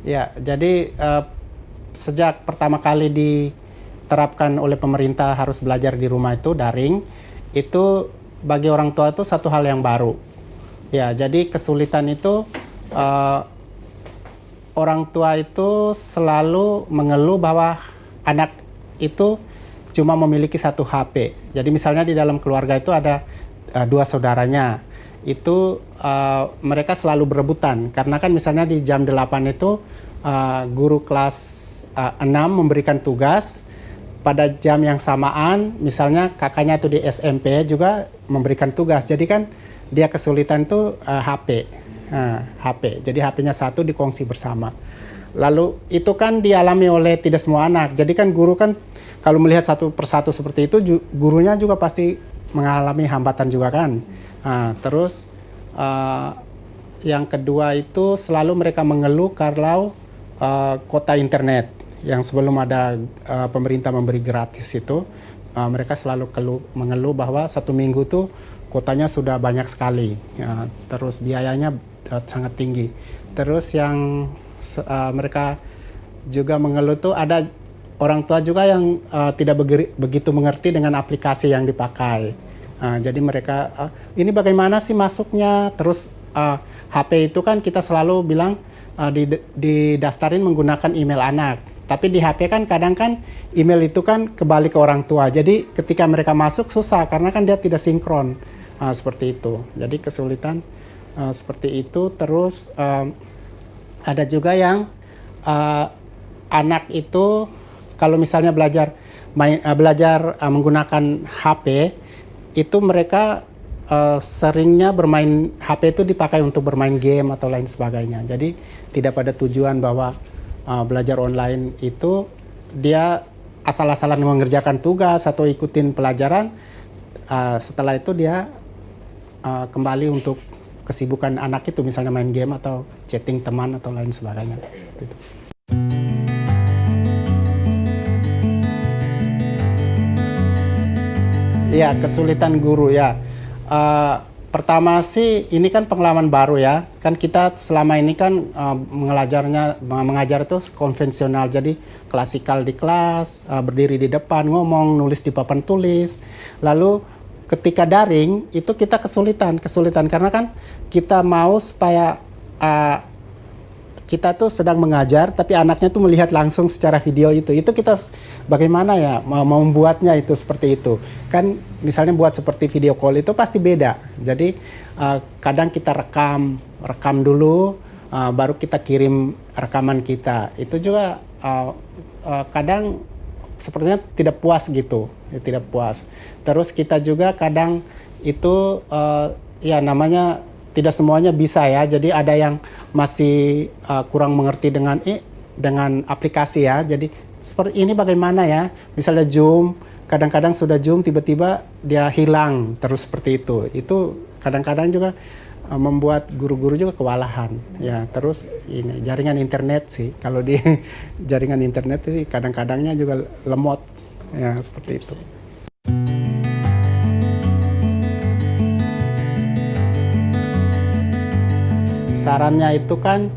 Ya, jadi sejak pertama kali diterapkan oleh pemerintah harus belajar di rumah itu daring, itu bagi orang tua itu satu hal yang baru. Ya, jadi kesulitan itu orang tua itu selalu mengeluh bahwa anak itu cuma memiliki satu HP. Jadi misalnya di dalam keluarga itu ada dua saudaranya. Itu mereka selalu berebutan karena kan misalnya di jam 8 itu guru kelas 6 memberikan tugas pada jam yang samaan, misalnya kakaknya itu di SMP juga memberikan tugas. Jadi kan dia kesulitan itu HP. HP. Jadi HP-nya satu dikongsi bersama. Lalu itu kan dialami oleh tidak semua anak. Jadi kan guru kan kalau melihat satu persatu seperti itu, gurunya juga pasti mengalami hambatan juga kan. Terus yang kedua itu selalu mereka mengeluh kalau kuota internet yang sebelum ada pemerintah memberi gratis itu, mereka selalu mengeluh bahwa satu minggu tuh kuotanya sudah banyak sekali, terus biayanya sangat tinggi. Terus yang mereka juga mengeluh tuh ada orang tua juga yang tidak begitu mengerti dengan aplikasi yang dipakai. Jadi mereka, ini bagaimana sih masuknya? Terus HP itu kan kita selalu bilang didaftarin menggunakan email anak. Tapi di HP kan kadang kan email itu kan kembali ke orang tua. Jadi ketika mereka masuk susah karena kan dia tidak sinkron. Seperti itu. Jadi kesulitan seperti itu. Terus ada juga yang anak itu kalau misalnya belajar menggunakan HP, itu mereka seringnya bermain HP itu dipakai untuk bermain game atau lain sebagainya. Jadi tidak pada tujuan bahwa belajar online itu dia asal-asalan mengerjakan tugas atau ikutin pelajaran. Setelah itu dia kembali untuk kesibukan anak itu, misalnya main game atau chatting teman atau lain sebagainya. Seperti itu. Ya, kesulitan guru ya. Pertama sih ini kan pengalaman baru ya. Kan kita selama ini kan mengajar itu konvensional. Jadi klasikal di kelas, berdiri di depan, ngomong, nulis di papan tulis. Lalu ketika daring itu kita kesulitan karena kan kita mau supaya kita tuh sedang mengajar tapi anaknya tuh melihat langsung secara video itu kita bagaimana ya mau membuatnya itu seperti itu kan. Misalnya buat seperti video call itu pasti beda. Jadi kadang kita rekam dulu, baru kita kirim rekaman kita. Itu juga kadang sepertinya tidak puas gitu, tidak puas. Terus kita juga kadang itu ya namanya tidak semuanya bisa ya. Jadi ada yang masih kurang mengerti dengan aplikasi ya. Jadi seperti ini bagaimana ya? Misalnya Zoom, kadang-kadang sudah Zoom tiba-tiba dia hilang terus seperti itu. Itu kadang-kadang juga membuat guru-guru juga kewalahan ya. Terus ini jaringan internet sih. Kalau di jaringan internet sih kadang-kadangnya juga lemot ya, seperti itu. Sarannya itu kan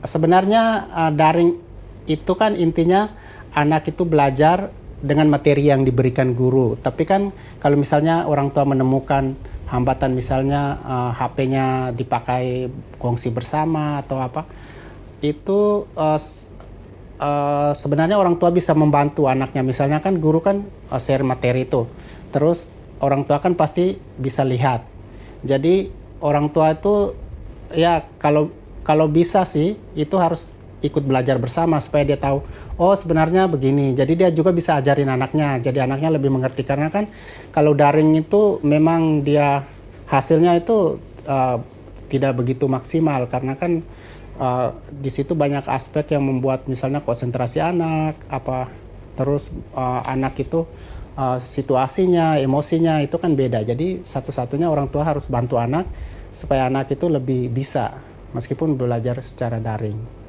sebenarnya daring itu kan intinya anak itu belajar dengan materi yang diberikan guru. Tapi kan kalau misalnya orang tua menemukan hambatan, misalnya HP-nya dipakai kongsi bersama atau apa, itu sebenarnya orang tua bisa membantu anaknya. Misalnya kan guru kan share materi itu, terus orang tua kan pasti bisa lihat. Jadi orang tua itu ya kalau bisa sih itu harus ikut belajar bersama supaya dia tahu oh sebenarnya begini. Jadi dia juga bisa ajarin anaknya. Jadi anaknya lebih mengerti karena kan kalau daring itu memang dia hasilnya itu tidak begitu maksimal karena kan di situ banyak aspek yang membuat misalnya konsentrasi anak terus anak itu situasinya, emosinya itu kan beda. Jadi satu-satunya orang tua harus bantu anak supaya anak itu lebih bisa meskipun belajar secara daring.